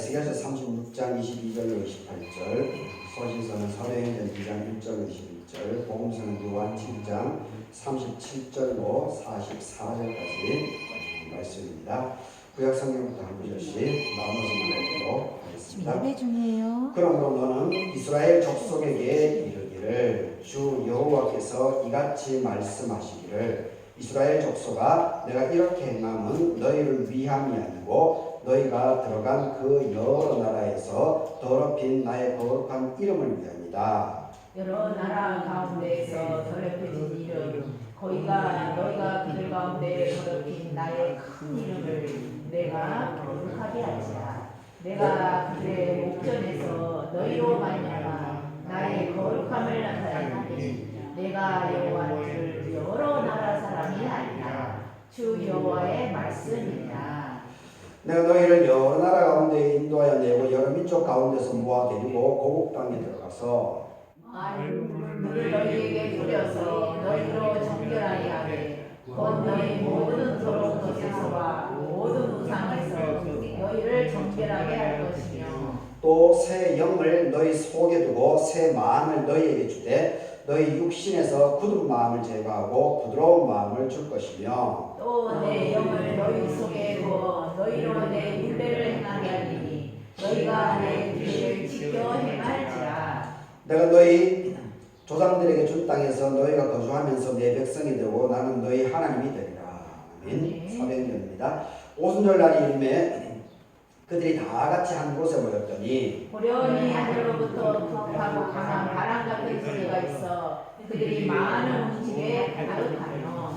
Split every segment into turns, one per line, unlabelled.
에스겔서 36장 22절로 28절, 서신서는 사도행전 2장 1절로 21절, 복음서는 요한 7장 37절로 44절까지 말씀입니다. 구약 성경부터 한 구절씩 나눠서 말하도록 하겠습니다.
예배 중이에요.
그러므로 너는 이스라엘 족속에게 이르기를 주 여호와께서 이같이 말씀하시기를 이스라엘 족속아 내가 이렇게 행함은 너희를 위함이 아니고 너희가 들어간 그 여러 나라에서 더럽힌 나의 거룩한 이름을 위함이다.
여러 나라 가운데에서 더럽혀진 이름 너희가 그들 가운데 더럽힌 나의 큰 이름을 내가 거룩하게 할지라. 내가 그들의 목전에서 너희로 말미암아 나의 거룩함을 나타내나니 내가 여호와인 줄 여러 나라 사람이 아니라 주 여호와의 말씀이니라.
내가 너희를 여러 나라 가운데 인도하여 내고 여러 민족 가운데서 모아 데리고 고국 땅에 들어가서
물을 너희에게 뿌려서 너희로 정결하게 하되 곧 너희 모든 더러운 것에서와 모든 우상에서 너희를 정결하게 할 것이며
또 새 영을 너희 속에 두고 새 마음을 너희에게 주되 너희 육신에서 굳은 마음을 제거하고 부드러운 마음을 줄 것이며
또 내 영을 너희 속에 두어 너희로 내 율례를 행하게 하리니 너희가 내 율례를 지켜 행할지라.
내가 너희 조상들에게 준 땅에서 너희가 거주하면서 내 백성이 되고 나는 너희 하나님이 되리라. 아멘. 사도행전입니다. 오순절날이 이름에 그들이 다 같이 한 곳에 모였더니
고려니 하늘로부터 툭하고 강한 바람 같은 소리가 있어 그들이 많은 움직에 가득하며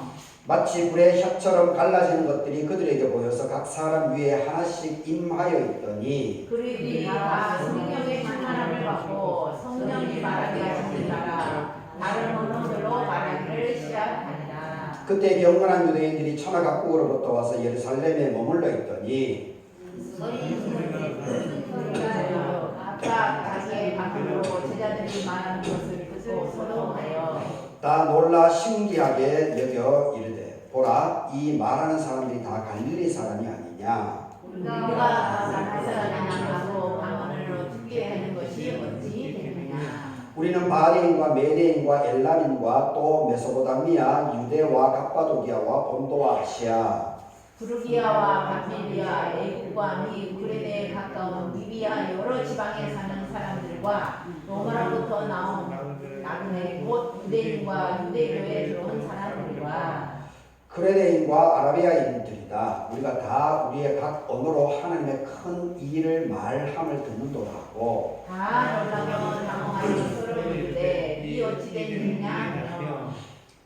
마치 불의 혀처럼 갈라지는 것들이 그들에게 보여서 각 사람 위에 하나씩 임하여 있더니
그들이 다 성령의 충만함을 받고 성령이 말하게 하시는 나라 다른 언어들로 말하기를 시작하니라.
그때 경건한 유대인들이 천하 각국으로부터 와서 예루살렘에 머물러 있더니
각각 자기의 방으로 제자들이 말하는 것을 듣고 서러워하여
다 놀라 신기하게 여겨 이르되 보라 이 말하는 사람들이 다 갈릴리 사람이 아니냐.
우리가 한 사람이나 하고 방언으로 듣게 하는 것이 어찌 되느냐.
우리는 바리인과 메대인과 엘람인과 또 메소포타미아 유대와 갑바도기아와 본도와 아시아
부르기아와 밤밀리아 애국과 미 구레네에 가까운 리비아 여러 지방에 사는 사람들과 로마로부터 나온 나그네 곧 유대인과 유대교에 들어온 사람들과
크레네인과 아라비아인들이다. 우리가 다 우리의 각 언어로 하나님의 큰 일을 말함을 듣는도다 하고
다 놀라며 당황하여 서로 이르되 이 어찌 된 일이냐 하며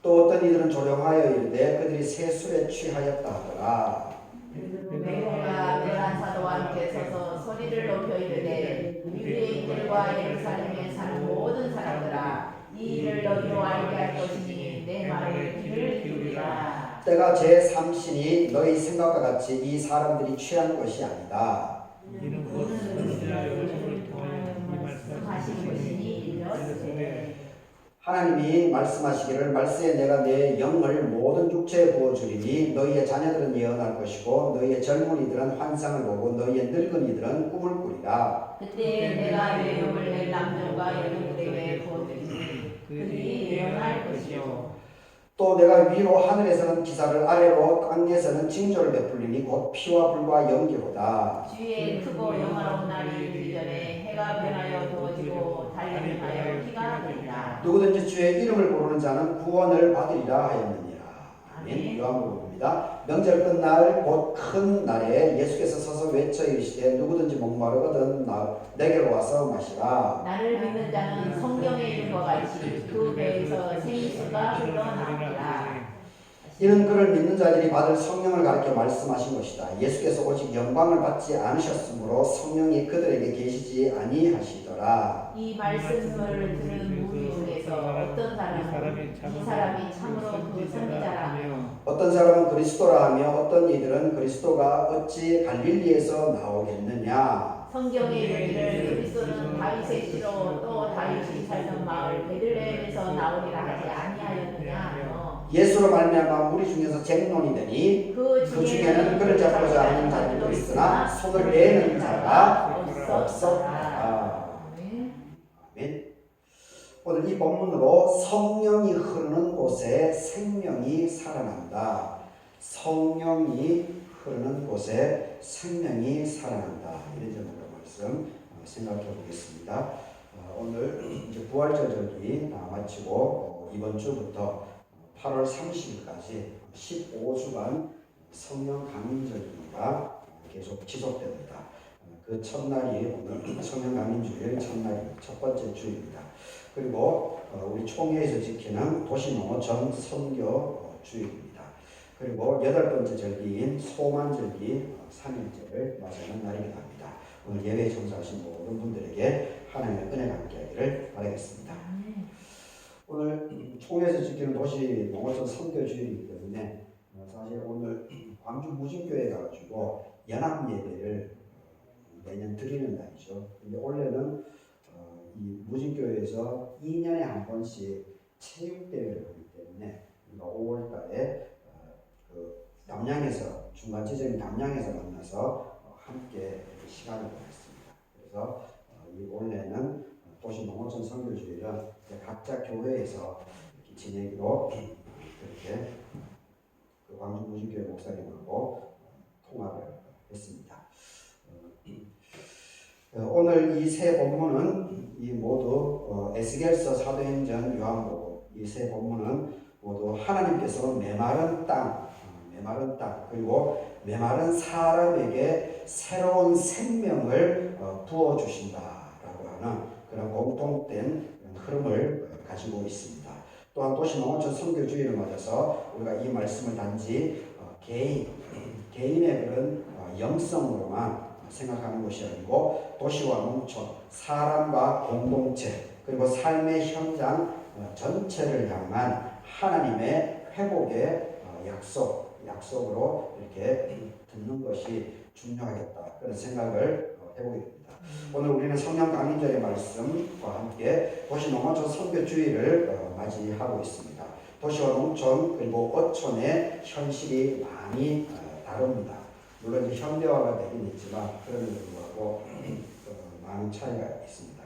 또 어떤 이들은 조롱하여 이르되 그들이 새 술에 취하였다 하더라.
베드로가 베드란 사도와 함께 서서 소리를 높여 이르되 유대인들과 예루살렘에 사는 모든 사람들아 이 일을 너희로 알게 할 것이니 내 말을 귀를 기울이라.
때가 제3신이 너희 생각과 같이 이 사람들이 취한 것이 아니다.
이는 곧 이스라엘을 통하여 이
말씀하신 것이니 이르렀으되
하나님이 말씀하시기를 말세에 내가 내 영을 모든 육체에 부어주리니 너희의 자녀들은 예언할 것이고 너희의 젊은이들은 환상을 보고 너희의 늙은이들은 꿈을 꾸리라.
그때 내가 내 영을 내 남녀가 여인들에게 부어주리니 그들이 예언할 것이요
또 내가 위로 하늘에서는 기사를 아래로 땅에서는 징조를 베풀리니 곧 피와 불과 연기로다.
주의 크고 영화로운 날이 이르기 전에 해가 변하여 더워지고 달이 변하여 비가 내리라.
누구든지 주의 이름을 부르는 자는 구원을 받으리라 하였느니라. 아멘. 요한복음입니다. 명절 끝날 곧 큰 날에 예수께서 서서 외쳐 이르시되 누구든지 목마르거든 내게로 와서 마시라.
나를 믿는 자는 성경에 이른 것 같이 그 배에서 생수가 흘러나오리라.
이는 그를 믿는 자들이 받을 성령을 가리켜 말씀하신 것이다. 예수께서 오직 영광을 받지 않으셨으므로 성령이 그들에게 계시지 아니하시더라.
이 말씀을 들은 무리 중에서 어떤 사람은 이 사람이 참으로 그 선지자라
어떤 사람은 그리스도라 하며 어떤 이들은 그리스도가 어찌 갈릴리에서 나오겠느냐.
성경에 이르기를 그리스도는 다윗의 씨로 또 다윗이 살던 마을 베들레헴에서 나오리라 하지 아니하였느냐 하며
예수로 말미암아 우리 중에서 쟁론이 되니 그 중에는 그를 잡고자 하는 자들도 있으나 손을 내는 자가 없었다. 아멘. 오늘 이 본문으로 성령이 흐르는 곳에 생명이 살아난다. 성령이 흐르는 곳에 생명이 살아난다. 이런 제목의 말씀 생각해 보겠습니다. 오늘 이제 부활절 절기 다 마치고 이번 주부터 8월 30일까지 15주간 성령 강림절기가 계속 지속됩니다. 그 첫날이 오늘 성령 강림주일 첫날이 첫 번째 주입니다. 그리고 우리 총회에서 지키는 도시농어전 선교 주일입니다. 그리고 여덟 번째 절기인 소만절기 3일째를 맞이하는 날이기도 합니다. 오늘 예배에 참석하신 모든 분들에게 하나님의 은혜가 함께하기를 바라겠습니다. 오늘 총회에서 지키는 도시농어전 선교 주일이기 때문에 사실 오늘 광주 무진교회 가가지고 연합 예배를 매년 드리는 날이죠. 근데 올해는 이 무진교회에서 2년에 한 번씩 체육대회를 하기 때문에 우리가 5월달에 그 담양에서 중간 지점인 담양에서 만나서 함께 시간을 보냈습니다. 그래서 이 올해는 도시농어전 선교주일은 각자 교회에서 이렇게 지내기로 그렇게 그 광주 무진교회 목사님하고 통합을 했습니다. 오늘 이 세 본문은 이 모두 에스겔서, 사도행전, 요한복음 이 세 본문은 모두 하나님께서 메마른 땅 그리고 메마른 사람에게 새로운 생명을 부어 주신다라고 하는 그런 공통된 흐름을 가지고 있습니다. 또한 도시농어전 선교주의를 맞아서 우리가 이 말씀을 단지 개인의 그런 영성으로만 생각하는 것이 아니고 도시와 농촌, 사람과 공동체 그리고 삶의 현장 전체를 향한 하나님의 회복의 약속으로 이렇게 듣는 것이 중요하겠다 그런 생각을 해보게 됩니다. 오늘 우리는 성령 강림절의 말씀과 함께 도시농어전 선교주의를 맞이하고 있습니다. 도시와 농촌 그리고 어촌의 현실이 많이 다릅니다. 물론 이제 현대화가 되긴 있지만 그럼에도 불구하고 많은 차이가 있습니다.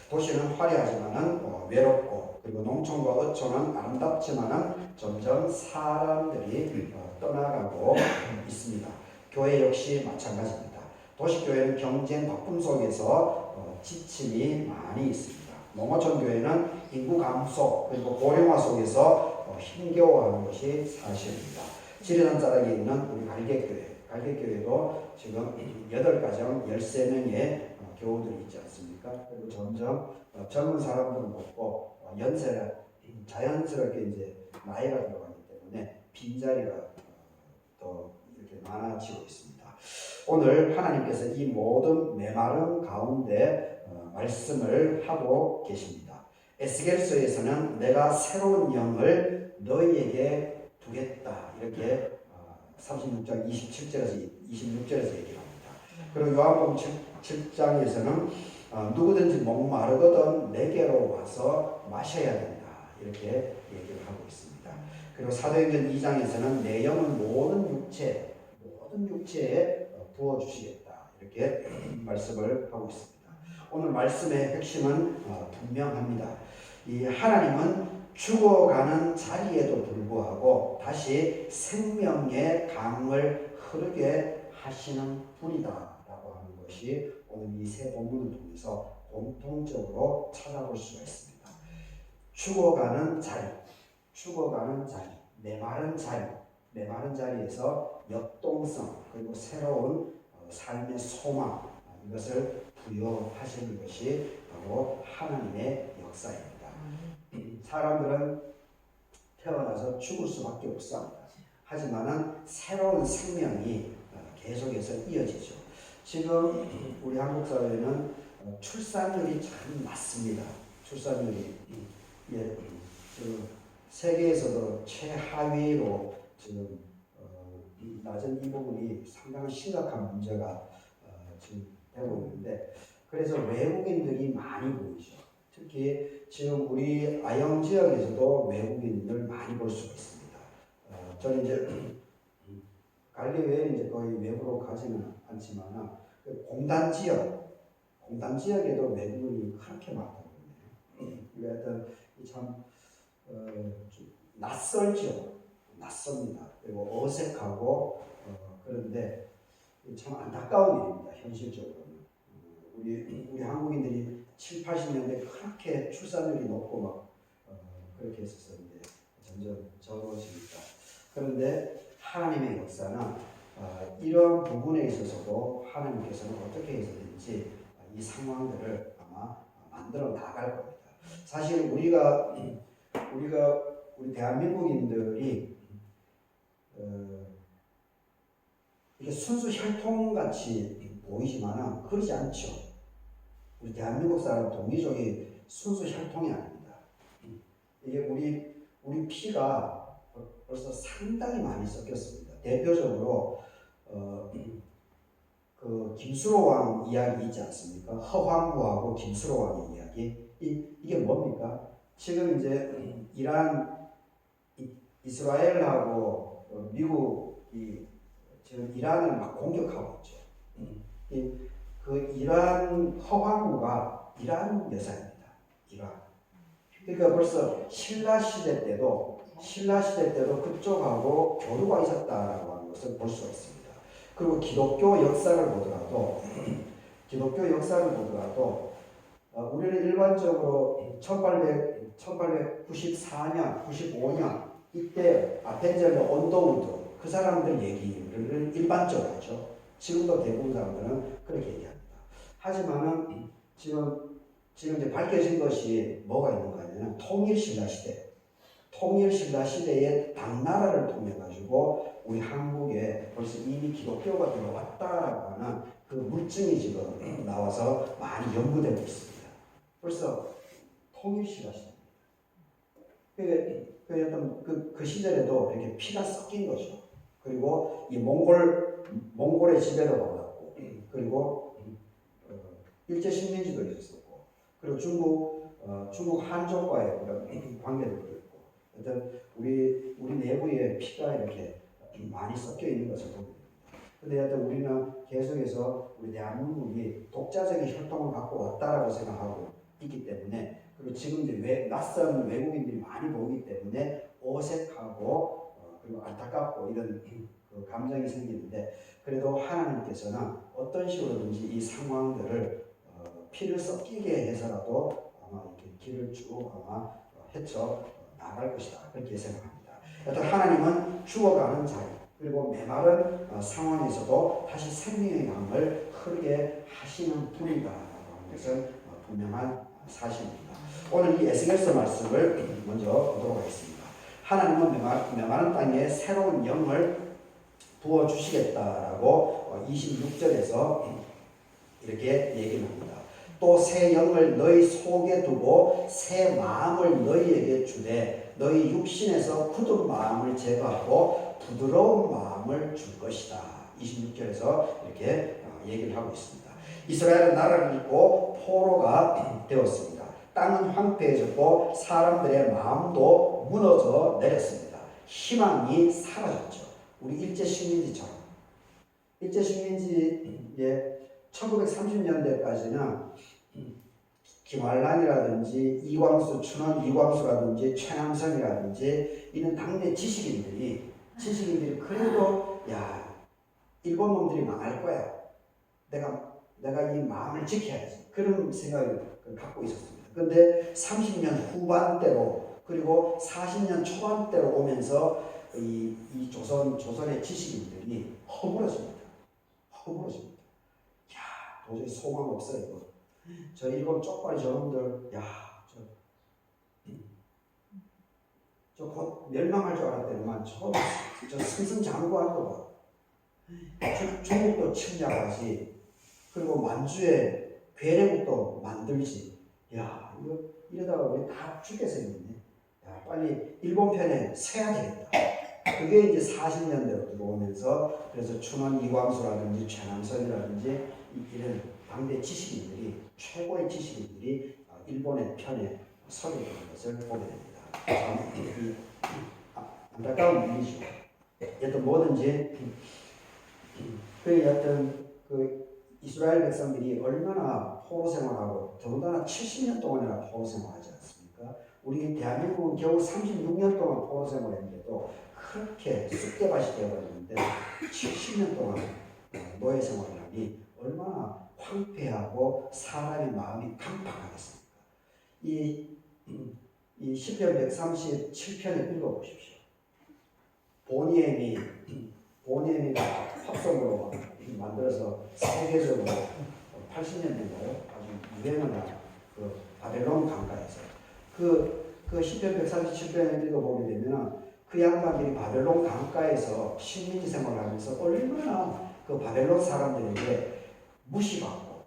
도시는 화려하지만은 외롭고 그리고 농촌과 어촌은 아름답지만은 점점 사람들이 떠나가고 있습니다. 교회 역시 마찬가지입니다. 도시교회는 경쟁 바쁨 속에서 지침이 많이 있습니다. 농어촌 교회는 인구 감소 그리고 고령화 속에서 힘겨워하는 것이 사실입니다. 지리산 자락에 있는 우리 갈개교회도 지금 8가정 13명의 교우들이 있지 않습니까? 그리고 점점 젊은 사람들은 없고 연세가 자연스럽게 이제 나이가 들어가기 때문에 빈자리가 더 이렇게 많아지고 있습니다. 오늘 하나님께서 이 모든 메마름 가운데 말씀을 하고 계십니다. 에스겔서에서는 내가 새로운 영을 너희에게 두겠다 이렇게 36장 26절에서 얘기합니다. 그리고 요한복음 7장에서는 누구든지 목마르거든 내게로 와서 마셔야 된다 이렇게 얘기를 하고 있습니다. 그리고 사도행전 2장에서는 내 영을 모든 육체에 부어주시겠다 이렇게 말씀을 하고 있습니다. 오늘 말씀의 핵심은 분명합니다. 이 하나님은 죽어가는 자리에도 불구하고 다시 생명의 강을 흐르게 하시는 분이다 라고 하는 것이 오늘 이 세 본문을 통해서 공통적으로 찾아볼 수가 있습니다. 죽어가는 자리, 메마른 자리에서 역동성 그리고 새로운 삶의 소망 이것을 부여하시는 것이 바로 하나님의 역사입니다. 사람들은 태어나서 죽을 수밖에 없습니다. 하지만은 새로운 생명이 계속해서 이어지죠. 지금 우리 한국 사회는 출산율이 참 낮습니다. 출산율이 세계에서도 최하위로 지금 낮은 이 부분이 상당히 심각한 문제가 지금 되고 있는데 그래서 외국인들이 많이 보이죠. 특히 지금 우리 아영 지역에서도 외국인들 많이 볼 수가 있습니다. 저는 이제 갈기 외에 이제 거의 외부로 가지는 않지만 공단 지역에도 외국인이 그렇게 많다고 그러네요. 이게 하여튼 참 좀 낯섭니다. 그리고 어색하고 그런데 참 안타까운 일입니다. 현실적으로는 우리 한국인들이 7, 80년대 그렇게 출산율이 높고 막 그렇게 했었는데 점점 적어지니까. 그런데 하나님의 역사는 이런 부분에 있어서도 하나님께서는 어떻게 해서든지 이 상황들을 아마 만들어 나갈 겁니다. 사실 우리 대한민국인들이 이게 순수 혈통같이 보이지만은 그러지 않죠. 우리 대한민국 사람 동이족이 순수 혈통이 아닙니다. 이게 우리 피가 벌써 상당히 많이 섞였습니다. 대표적으로 그 김수로 왕 이야기 있지 않습니까? 허황부하고 김수로 왕의 이야기. 이게 뭡니까? 지금 이제 이스라엘하고 미국이 지금 이란을 막 공격하고 있죠. 그 이란 허황부가 이란 여사입니다. 이란. 그러니까 벌써 신라 시대 때도 그쪽하고 교류가 있었다라고 하는 것을 볼 수가 있습니다. 그리고 기독교 역사를 보더라도 우리는 일반적으로 1894년, 95년 이때 아테네의 온도우드 그 사람들 얘기를 일반적으로 하죠. 지금도 대부분 사람들은 그렇게 얘기합니다. 하지만은 지금 이제 밝혀진 것이 뭐가 있는가 하면 통일신라 시대에 당나라를 통해 가지고 우리 한국에 벌써 이미 기독교가 들어왔다라고 하는 그 물증이 지금 나와서 많이 연구되고 있습니다. 벌써 통일신라 시대. 그 시절에도 이렇게 피가 섞인 거죠. 그리고 이 몽골의 지배도 받았고, 그리고 일제 식민지도 있었고, 그리고 중국 한족과의 그런 관계도 있고, 어떤 우리 내부에 피가 이렇게 많이 섞여 있는 것을 보입니다. 근데 하여튼 우리는 계속해서 우리 대한민국이 독자적인 혈통을 갖고 왔다라고 생각하고 있기 때문에, 그리고 지금 이제 낯선 외국인들이 많이 보기 때문에 어색하고 그리고 안타깝고 이런 그 감정이 생기는데, 그래도 하나님께서는 어떤 식으로든지 이 상황들을 피를 섞이게 해서라도 아마 이렇게 길을 쭉 아마 헤쳐 나갈 것이다, 그렇게 생각합니다. 일단 하나님은 죽어가는 자리 그리고 메마른 상황에서도 다시 생명의 강을 흐르게 하시는 분이다라고 하는 것은 분명한 사실입니다. 오늘 이 에스겔서 말씀을 먼저 보도록 하겠습니다. 하나님은 메마른 땅에 새로운 영을 부어주시겠다라고 26절에서 이렇게 얘기를 합니다. 또 새 영을 너희 속에 두고 새 마음을 너희에게 주되 너희 육신에서 굳은 마음을 제거하고 부드러운 마음을 줄 것이다. 26절에서 이렇게 얘기를 하고 있습니다. 이스라엘은 나라를 잃고 포로가 되었습니다. 땅은 황폐해졌고 사람들의 마음도 무너져 내렸습니다. 희망이 사라졌죠. 우리 일제 식민지처럼. 일제 식민지에 1930년대까지는 김환란이라든지 춘원 이광수라든지 최남성이라든지 이런 당내 지식인들이 그래도 야 일본 놈들이 망할 거야. 내가 이 마음을 지켜야지. 그런 생각을 갖고 있었습니다. 그런데 30년 후반대로 그리고 40년 초반대로 오면서 이 조선의 지식인들이 허물어집니다. 야, 도저히 소망 없어요. 이거. 저 일본 쪽발이 저놈들, 저 곧 멸망할 줄 알았더니만 저 승승장구하는 거 봐. 중국도 침략하지. 그리고 만주에 괴뢰국도 만들지. 야, 이러다가 우리 다 죽게 생겼네. 야, 빨리 일본 편에 서야 되겠다. 그게 이제 40년대로 들어오면서 그래서 춘원 이광수라든지 최남선이라든지 이런 당대 지식인들이 최고의 지식인들이 일본의 편에 서게 되는 것을 보게 됩니다. 참 안타까운 일이죠. 여튼 뭐든지 여튼 이스라엘 백성들이 얼마나 포로 생활하고 더군다나 70년 동안이나 포로 생활하지 않습니까? 우리 대한민국은 겨우 36년 동안 포로 생활했는데도 그렇게 쑥대밭이 되어버렸는데 70년 동안 노예 생활을 하니 얼마나 황폐하고 사람의 마음이 강팍하겠습니까? 이 시편 137편을 읽어보십시오. 보니에미가 합성으로 만들어서 세계적으로 80년대인가요? 아주 유행한 바벨론 강가에서 그 시편 137편을 읽어보게 되면 그 양반들이 바벨론 강가에서 식민지 생활을 하면서 얼마나 그 바벨론 사람들에게 무시받고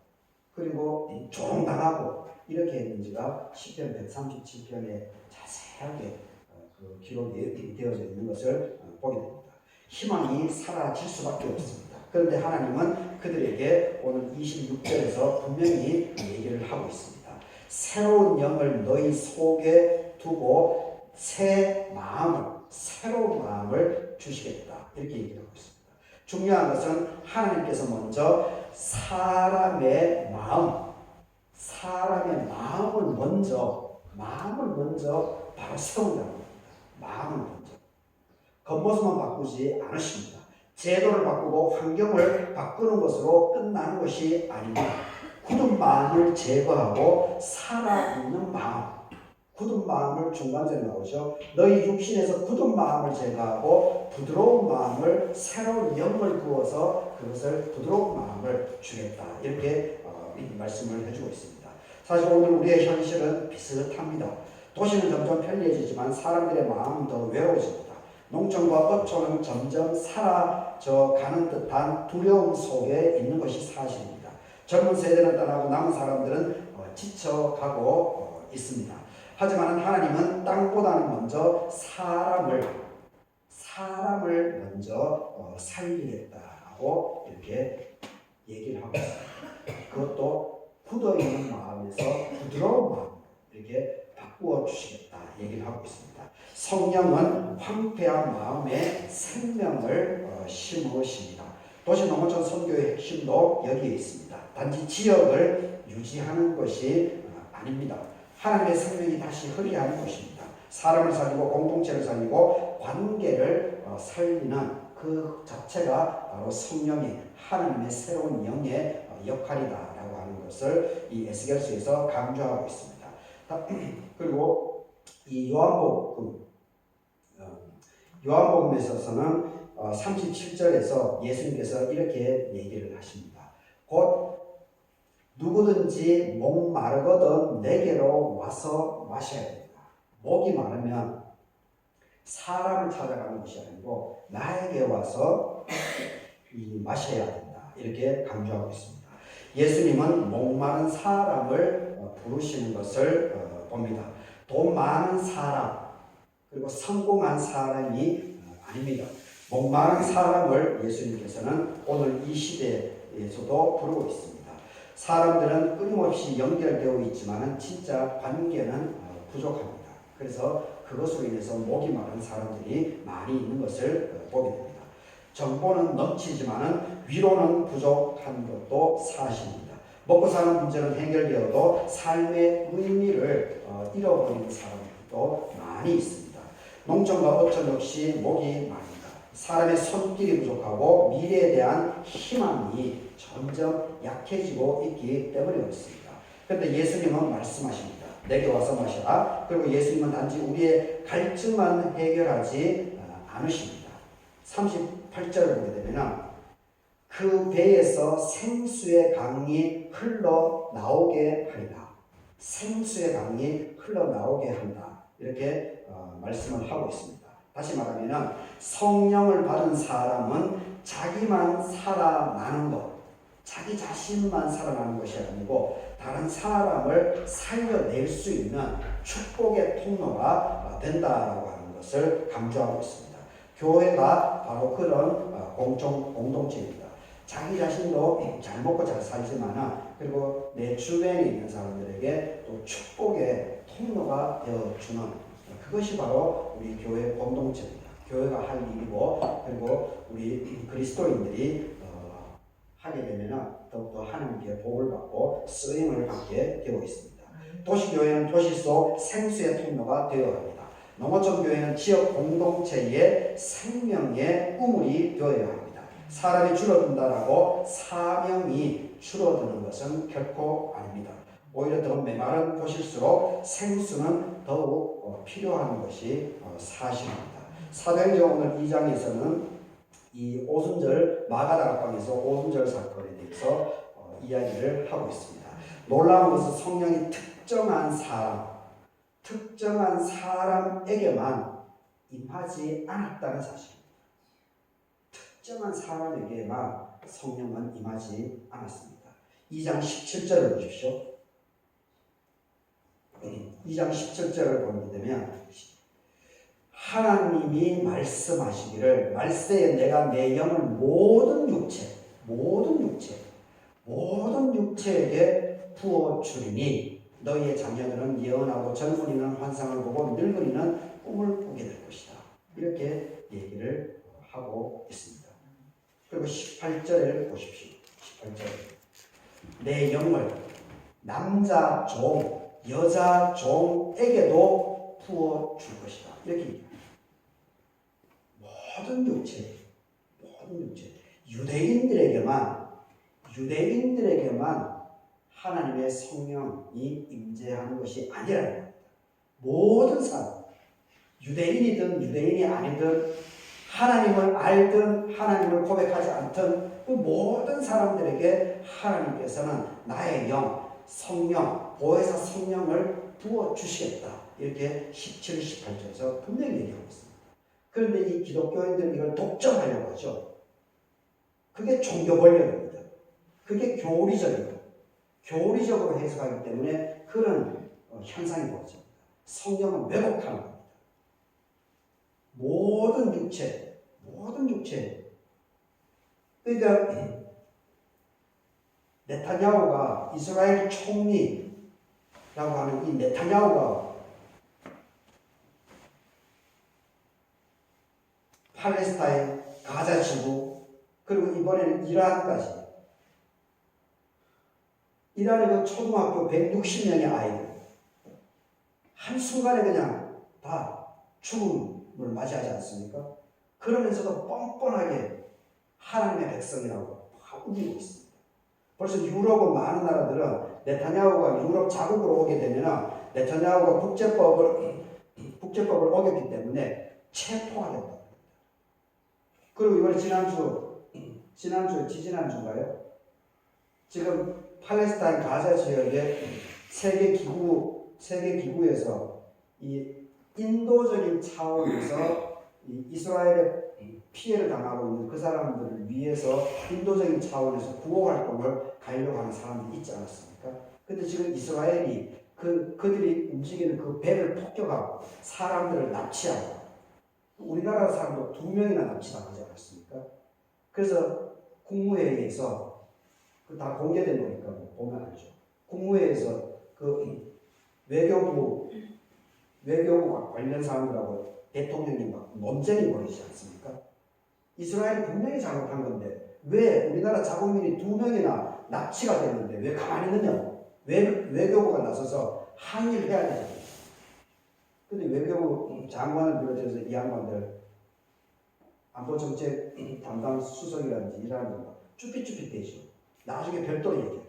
그리고 조롱당하고 이렇게 했는지가 시편 137편에 자세하게 기록이 되어져 있는 것을 보게 됩니다. 희망이 사라질 수밖에 없습니다. 그런데 하나님은 그들에게 오늘 26절에서 분명히 얘기를 하고 있습니다. 새로운 영을 너희 속에 두고 새로운 마음을 주시겠다. 이렇게 얘기를 하고 있습니다. 중요한 것은 하나님께서 먼저 사람의 마음을 먼저 바로 세운다는 겁니다. 마음을 먼저. 겉모습만 바꾸지 않으십니다. 제도를 바꾸고 환경을 바꾸는 것으로 끝나는 것이 아닙니다. 굳은 마음을 제거하고 살아있는 마음. 굳은 마음을 중간절에 나오죠. 너희 육신에서 굳은 마음을 제거하고 부드러운 마음을 새로운 영을 부어서 그것을 부드러운 마음을 주겠다. 이렇게 말씀을 해주고 있습니다. 사실 오늘 우리의 현실은 비슷합니다. 도시는 점점 편리해지지만 사람들의 마음은 더 외로워집니다. 농촌과 어촌은 점점 사라져 가는 듯한 두려움 속에 있는 것이 사실입니다. 젊은 세대는 떠나고 남은 사람들은 지쳐가고 있습니다. 하지만 하나님은 땅보다는 먼저 사람을 먼저 살리겠다고 이렇게 얘기를 하고 있습니다. 그것도 굳어있는 마음에서 부드러운 마음 이렇게 바꾸어 주시겠다 얘기를 하고 있습니다. 성령은 황폐한 마음에 생명을 심으십니다. 도시농어촌 선교의 핵심도 여기에 있습니다. 단지 지역을 유지하는 것이 아닙니다. 하나님의 생명이 다시 흐리하는 것입니다. 사람을 살리고 공동체를 살리고 관계를 살리는 그 자체가 바로 성령의 하나님의 새로운 영의 역할이다라고 하는 것을 이 에스겔서에서 강조하고 있습니다. 그리고 이 요한복음에 있어서는 37절에서 예수님께서 이렇게 얘기를 하십니다. 곧 누구든지 목마르거든 내게로 와서 마셔야 된다. 목이 마르면 사람을 찾아가는 것이 아니고 나에게 와서 마셔야 된다. 이렇게 강조하고 있습니다. 예수님은 목마른 사람을 부르시는 것을 봅니다. 돈 많은 사람 그리고 성공한 사람이 아닙니다. 목마른 사람을 예수님께서는 오늘 이 시대에서도 부르고 있습니다. 사람들은 끊임없이 연결되어 있지만 진짜 관계는 부족합니다. 그래서 그것으로 인해서 목이 마른 사람들이 많이 있는 것을 보게 됩니다. 정보는 넘치지만 위로는 부족한 것도 사실입니다. 먹고 사는 문제는 해결되어도 삶의 의미를 잃어버리는 사람들도 많이 있습니다. 농촌과 어촌 역시 목이 마릅니다. 사람의 손길이 부족하고 미래에 대한 희망이 점점 약해지고 있기 때문에 그렇습니다. 그런데 예수님은 말씀하십니다. 내게 와서 마셔라. 그리고 예수님은 단지 우리의 갈증만 해결하지 않으십니다. 38절을 보게 되면 그 배에서 생수의 강이 흘러나오게 하리라. 생수의 강이 흘러나오게 한다. 이렇게 말씀을 하고 있습니다. 다시 말하면 성령을 받은 사람은 자기만 살아나는 것, 자기 자신만 살아나는 것이 아니고 다른 사람을 살려낼 수 있는 축복의 통로가 된다라고 하는 것을 강조하고 있습니다. 교회가 바로 그런 공동체입니다. 자기 자신도 잘 먹고 잘 살지만 그리고 내 주변에 있는 사람들에게 또 축복의 통로가 되어주는 그것이 바로 우리 교회 공동체입니다. 교회가 할 일이고, 그리고 우리 그리스도인들이 하게 되면 더욱더 하나님께 복을 받고 쓰임을 받게 되고 있습니다. 도시교회는 도시 속 생수의 통로가 되어야 합니다. 농어촌 교회는 지역 공동체의 생명의 우물이 되어야 합니다. 사람이 줄어든다라고 사명이 줄어드는 것은 결코 아닙니다. 오히려 더 메마른 곳일수록 생수는 더욱 필요한 것이 사실입니다. 사도행전 오늘 2장에서는 이 오순절 마가다락방에서 오순절 사건에 대해서 이야기를 하고 있습니다. 놀라운 것은 성령이 특정한 사람에게만 임하지 않았다는 사실입니다. 특정한 사람에게만 성령은 임하지 않았습니다. 2장 17절을 보십시오. 2장 17절을 보게 되면 하나님이 말씀하시기를 말세에 내가 내 영을 모든 육체에게 부어주리니 너희의 자녀들은 예언하고 젊은이는 환상을 보고 늙은이는 꿈을 꾸게 될 것이다. 이렇게 얘기를 하고 있습니다. 그리고 18절을 보십시오. 18절 내 영을 남자 종, 여자 종에게도 부어줄 것이다. 이렇게 얘기합니다. 모든 육체 유대인들에게만 하나님의 성령이 임재하는 것이 아니라는 겁니다. 모든 사람, 유대인이든 유대인이 아니든 하나님을 알든 하나님을 고백하지 않든 그 모든 사람들에게 하나님께서는 나의 영, 성령, 보혜사 성령을 부어주시겠다. 이렇게 17, 18절에서 분명히 얘기하고 있습니다. 그런데 이 기독교인들은 이걸 독점하려고 하죠. 그게 종교 권력입니다. 그게 교리적으로 해석하기 때문에 그런 현상이 벌어집니다. 성령은 왜곡하는 겁니다. 모든 육체. 그러니까 네타냐후가 이스라엘 총리라고 하는 이 네타냐후가 팔레스타인, 가자 지구, 그리고 이번에는 이란까지. 이란의 그 초등학교 160명의 아이들 한순간에 그냥 다 죽음을 맞이하지 않습니까? 그러면서도 뻔뻔하게 하나님의 백성이라고 우기고 있습니다. 벌써 유럽은 많은 나라들은 네타냐후가 유럽 자국으로 오게 되면 네타냐후가 국제법을 어겼기 때문에 체포하겠다. 그리고 이번에 지지난주인가요? 지금 팔레스타인 가자 지역에 세계기구에서 이 인도적인 차원에서 이 이스라엘의 피해를 당하고 있는 그 사람들을 위해서 인도적인 차원에서 구호 활동을 가려고 하는 사람들이 있지 않았습니까? 근데 지금 이스라엘이 그들이 움직이는 그 배를 폭격하고 사람들을 납치하고 우리나라 사람도 2명이나 납치당하지 않았습니까? 그래서 국무회의에서 다 공개된 거니까 보면 알죠. 국무회의에서 그 외교부가 관련 사람들하고 대통령님과 논쟁이 벌어지지 않습니까? 이스라엘이 분명히 잘못한 건데 왜 우리나라 자국민이 2명이나 납치가 됐는데 왜 가만히 있느냐고 외교부가 나서서 항의를 해야 되잖아요. 근데 외교부 장관을 비롯해서 이 양반들 안보정책 담당 수석이라든지 이런 거 쭈삣쭈삣 되죠. 나중에 별도로 얘기합니다.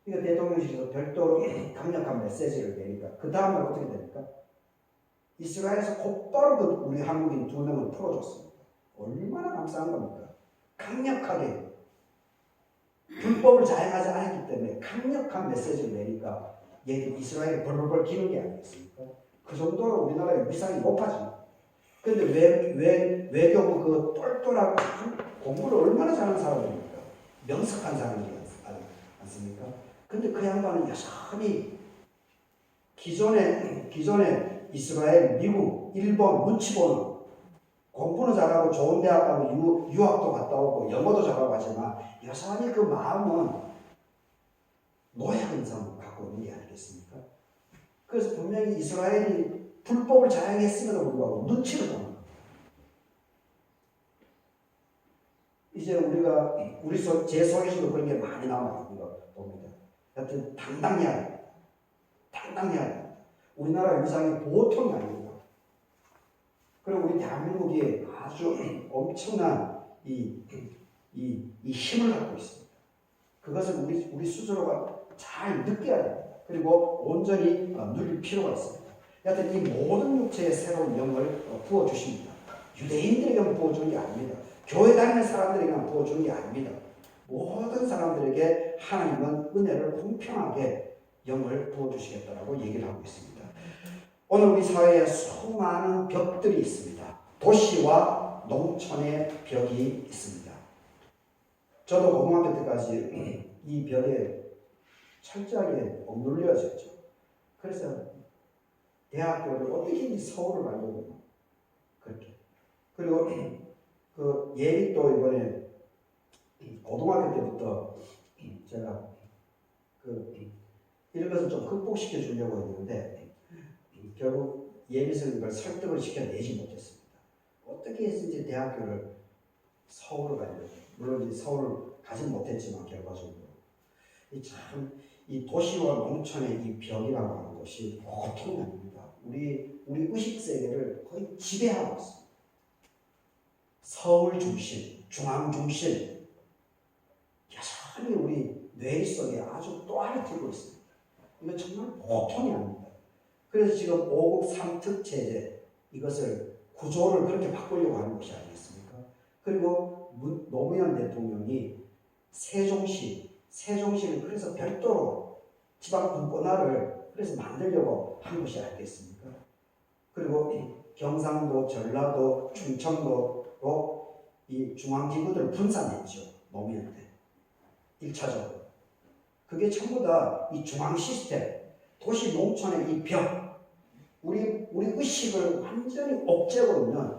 그러니까 대통령실에서 별도로 강력한 메시지를 내니까 그 다음날 어떻게 됩니까? 이스라엘에서 곧바로 그 우리 한국인 2명을 풀어줬습니다. 얼마나 감사한 겁니까? 강력하게 불법을 자행하지 않았기 때문에 강력한 메시지를 내니까 얘들 이스라엘이 벌벌벌 기는 게 아니겠습니까? 그 정도로 우리나라의 위상이 높아집니다. 그런데 외교부 그 똘똘하고 공부를 얼마나 잘하는 사람입니까? 명석한 사람이지 않습니까? 근데 그 양반은 여전히 기존에 이스라엘, 미국, 일본 눈치 보는 공부는 잘하고 좋은 대학 가고 유학도 갔다 오고 영어도 잘하고 하지만 여전히 그 마음은 노예 근성을 갖고 있는 게 아니겠습니까? 그래서 분명히 이스라엘이 불법을 자행했음에도 불구하고 눈치를 보는 거예요. 이제 우리가 제 속에서도 그런 게 많이 나와 있는 거 봅니다. 하여튼 당당해야 됩니다. 당당해야 됩니다. 우리나라 위상이 보통이 아닙니다. 그리고 우리 대한민국이 아주 엄청난 이 힘을 갖고 있습니다. 그것을 우리 스스로가 잘 느껴야 됩니다. 그리고 온전히 누릴 필요가 있습니다. 여하튼 이 모든 육체에 새로운 영을 부어주십니다. 유대인들에게만 부어주는 게 아닙니다. 교회 다니는 사람들에게만 부어주는 게 아닙니다. 모든 사람들에게 하나님은 은혜를 공평하게 영을 부어주시겠다라고 얘기를 하고 있습니다. 오늘 우리 사회에 수많은 벽들이 있습니다. 도시와 농촌의 벽이 있습니다. 저도 고등학교 때까지 이 벽에 철저하게 억눌려졌죠. 그래서 대학교를 어떻게든지 서울을 가려고 그렇게. 그리고 그 예비도 이번에 고등학교 때부터 제가 이런 것을 좀 극복시켜 주려고 했는데 결국 예비생을 설득을 시켜내지 못했습니다. 어떻게 해서인지 대학교를 서울을 가려고. 물론 이제 서울을 가지 못했지만 결과적으로 이 도시와 농촌의 이 벽이라고 하는 것이 보통이 아닙니다. 우리 의식 세계를 거의 지배하고 있습니다. 서울 중심, 중앙 중심, 여전히 우리 뇌 속에 아주 또아리들고 있습니다. 이거 정말 보통이 아닙니다. 그래서 지금 5급 3특 체제 이것을 구조를 그렇게 바꾸려고 하는 것이 아니겠습니까? 그리고 노무현 대통령이 세종시를 그래서 별도로 지방 분권화를 그래서 만들려고 한 것이 아니겠습니까? 그리고 경상도, 전라도, 충청도로 이 중앙기구들을 분산했죠. 노무현 때 1차적으로. 그게 전부 다 이 중앙 시스템, 도시 농촌의 이 벽, 우리 의식을 완전히 옥죄고 있는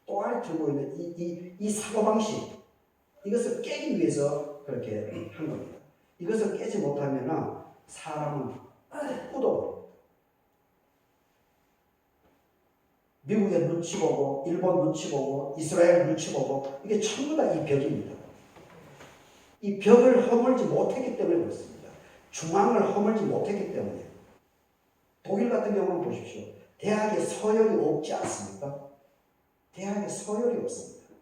또아리 들고 있는 이 사고방식, 이것을 깨기 위해서 그렇게 한 겁니다. 이것을 깨지 못하면 사람은 굳어버립니다. 미국의 눈치 보고, 일본 눈치 보고, 이스라엘 눈치 보고, 이게 전부 다 이 벽입니다. 이 벽을 허물지 못했기 때문에 그렇습니다. 중앙을 허물지 못했기 때문에. 독일 같은 경우는 보십시오. 대학에 서열이 없지 않습니까? 대학에 서열이 없습니다.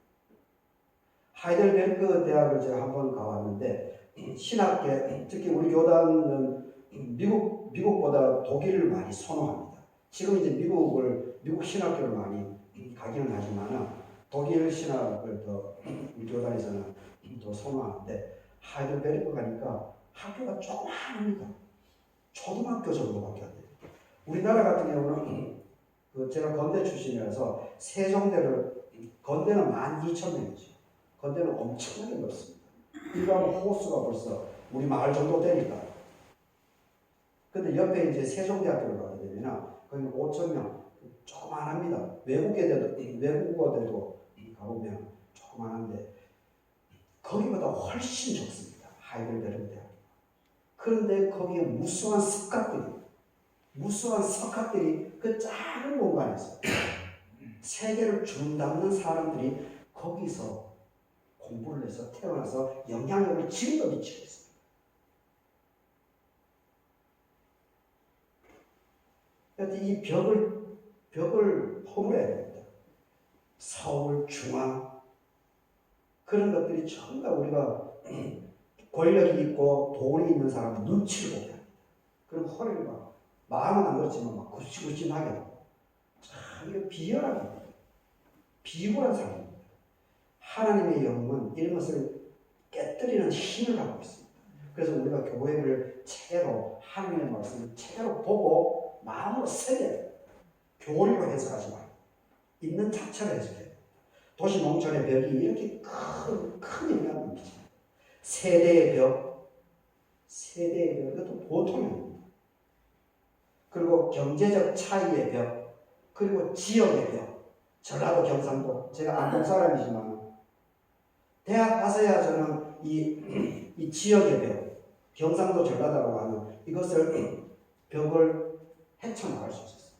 하이델베르크 대학을 제가 한번 가봤는데 신학계, 특히 우리 교단은 미국보다 독일을 많이 선호합니다. 지금 이제 미국 신학교를 많이 가기는 하지만 독일 신학을 더 우리 교단에서는 더 선호하는데 하이델베르크 가니까 학교가 조그마합니다. 초등학교 정도밖에 안 돼요. 우리나라 같은 경우는 제가 건대 출신이라서 세종대를 건대는 12,000명이죠. 건대는 엄청나게 넓습니다. 일반 호수가 벌써 우리 마을 정도 되니까. 근데 옆에 이제 세종대학교를 가게 되면 거기 5,000명 조그만합니다. 외국어대도 가보면 조그만한데 거기보다 훨씬 적습니다. 하이델베르크 대학. 그런데 거기에 무수한 석학들이 그 작은 공간에서 세계를 주름담는 사람들이 거기서 공부를 해서 태어나서 영향력을 지금도 미치고 있습니다. 그런데 이 벽을 허물어야 됩니다. 서울, 중앙 그런 것들이 전부 다 우리가 권력이 있고 돈이 있는 사람 눈치를 보게 합니다. 그럼 허리를 막 마음은 안 그렇지만 막 굽신굽신하게 하고 참 이거 비열합니다. 비굴한 사람입니다. 하나님의 영은 이런 것을 깨뜨리는 힘을 갖고 있습니다. 그래서 우리가 교회를 체계로 하나님의 말씀을 체계로 보고 마음으로 새겨야 됩니다. 교리로 해석하지 말고 있는 자체로 해석해야 됩니다. 도시 농촌의 벽이 이렇게 큰 영향을 미칩니다. 세대의 벽, 이것도 보통이 아닙니다. 그리고 경제적 차이의 벽, 그리고 지역의 벽, 전라도, 경상도, 제가 안동 사람이지만 대학 가서야 저는 이 지역의 벽, 경상도, 전라도라고 하는 이것을 벽을 헤쳐나갈 수 있었어요.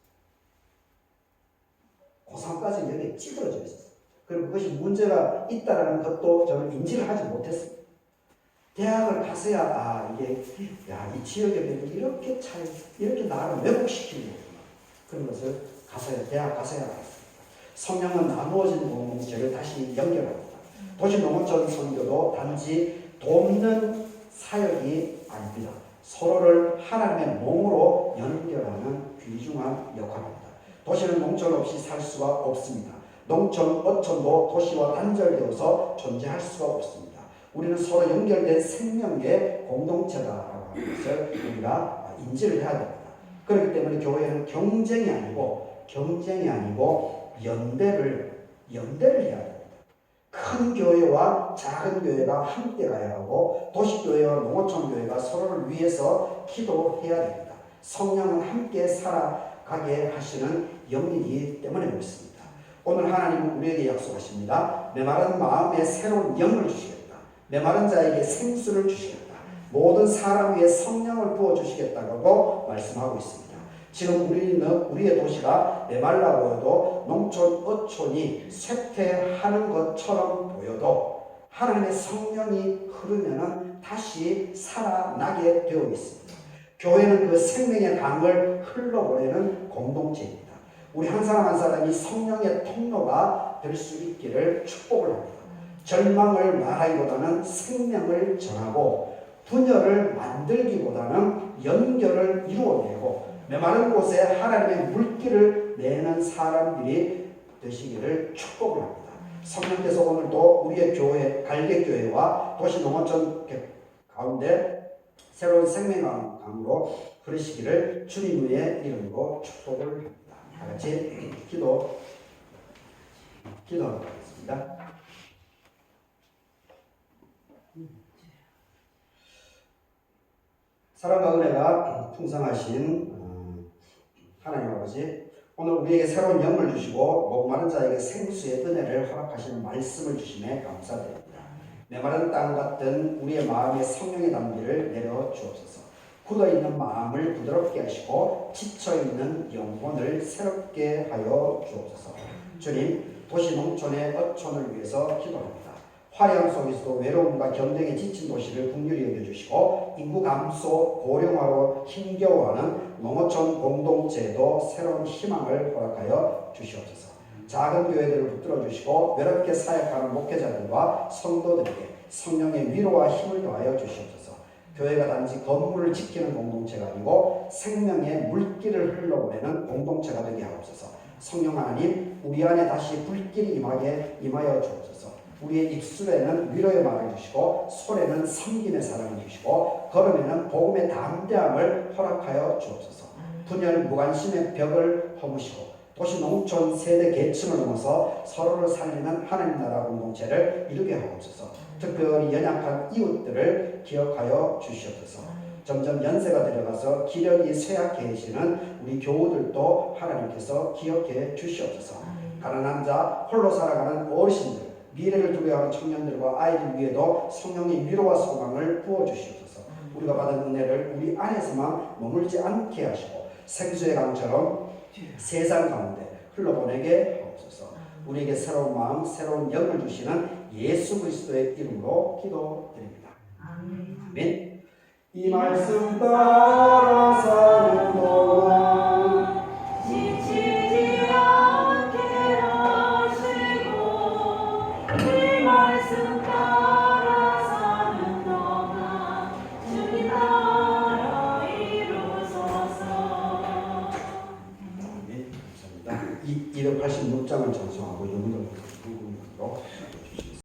고3까지 여기에 찌들어져 있었어요. 그리고 그것이 문제가 있다라는 것도 저는 인지를 하지 못했습니다. 대학을 가서야 이게 이 지역에 대해서 이렇게 이렇게 나를 왜곡시키는 거구나. 그런 것을 대학 가서야 알았습니다. 성령은 나누어진 공동체를 다시 연결합니다. 도시농어촌 선교도 단지 돕는 사역이 아닙니다. 서로를 하나님의 몸으로 연결하는 귀중한 역할입니다. 도시는 농촌 없이 살 수가 없습니다. 농촌, 어촌도 도시와 단절되어서 존재할 수가 없습니다. 우리는 서로 연결된 생명의 공동체다라고 하는 것을 우리가 인지를 해야 됩니다. 그렇기 때문에 교회는 경쟁이 아니고 연대를 해야 됩니다. 큰 교회와 작은 교회가 함께 가야 하고 도시교회와 농어촌 교회가 서로를 위해서 기도해야 됩니다. 성령은 함께 살아가게 하시는 영이기 때문에 그렇습니다. 오늘 하나님은 우리에게 약속하십니다. 메마른 마음에 새로운 영을 주시겠다. 메마른 자에게 생수를 주시겠다. 모든 사람 위에 성령을 부어주시겠다고 말씀하고 있습니다. 지금 우리의 도시가 메말라 보여도 농촌, 어촌이 쇠퇴하는 것처럼 보여도 하나님의 성령이 흐르면 다시 살아나게 되어 있습니다. 교회는 그 생명의 강을 흘러보내는 공동체입니다. 우리 한 사람 한 사람이 성령의 통로가 될 수 있기를 축복을 합니다. 절망을 말하기보다는 생명을 전하고 분열을 만들기보다는 연결을 이루어내고 메마른 곳에 하나님의 물기를 내는 사람들이 되시기를 축복을 합니다. 성령께서 오늘도 우리의 교회, 갈개교회와 도시농어촌 가운데 새로운 생명강으로 그러시기를 주님의 이름으로 축복을 합니다. 다 같이 기도하도록 하겠습니다. 사랑과 은혜가 풍성하신 하나님 아버지, 오늘 우리에게 새로운 영을 주시고 목마른 자에게 생수의 은혜를 허락하시는 말씀을 주심에 감사드립니다. 메마른 땅 같은 우리의 마음에 성령의 담비를 내려 주옵소서. 굳어있는 마음을 부드럽게 하시고 지쳐있는 영혼을 새롭게 하여 주옵소서. 주님, 도시 농촌의 어촌을 위해서 기도합니다. 화려함 속에서도 외로움과 경쟁에 지친 도시를 긍휼히 여겨주시고 인구 감소, 고령화로 힘겨워하는 농어촌 공동체에도 새로운 희망을 허락하여 주시옵소서. 작은 교회들을 붙들어 주시고 외롭게 사역하는 목회자들과 성도들에게 성령의 위로와 힘을 더하여 주시옵소서. 교회가 단지 건물을 지키는 공동체가 아니고 생명의 물길을 흘러보내는 공동체가 되게 하옵소서. 성령 하나님, 우리 안에 다시 불길이 임하여 주옵소서. 우리의 입술에는 위로의 말을 주시고 손에는 섬김의 사랑을 주시고 걸음에는 복음의 담대함을 허락하여 주옵소서. 분열 무관심의 벽을 허무시고 도시 농촌 세대 계층을 넘어서 서로를 살리는 하나님 나라 공동체를 이루게 하옵소서. 특별히 연약한 이웃들을 기억하여 주시옵소서. 점점 연세가 들어가서 기력이 쇠약해지는 우리 교우들도 하나님께서 기억해 주시옵소서. 가난한 자, 홀로 살아가는 어르신들, 미래를 두려워하는 청년들과 아이들 위에도 성령의 위로와 소망을 부어주시옵소서. 우리가 받은 은혜를 우리 안에서만 머물지 않게 하시고 생수의 강처럼 세상 가운데 흘러보내게 하옵소서. 우리에게 새로운 마음, 새로운 영을 주시는 예수 그리스도의 이름으로 기도드립니다. 아멘. 이 말씀 따라 사는 동안
지치지 않게 하시고 이 말씀 따라 사는 동안 주님 나라 이루소서.
네, 감사합니다. 286장을 전송하고 영도 부분으로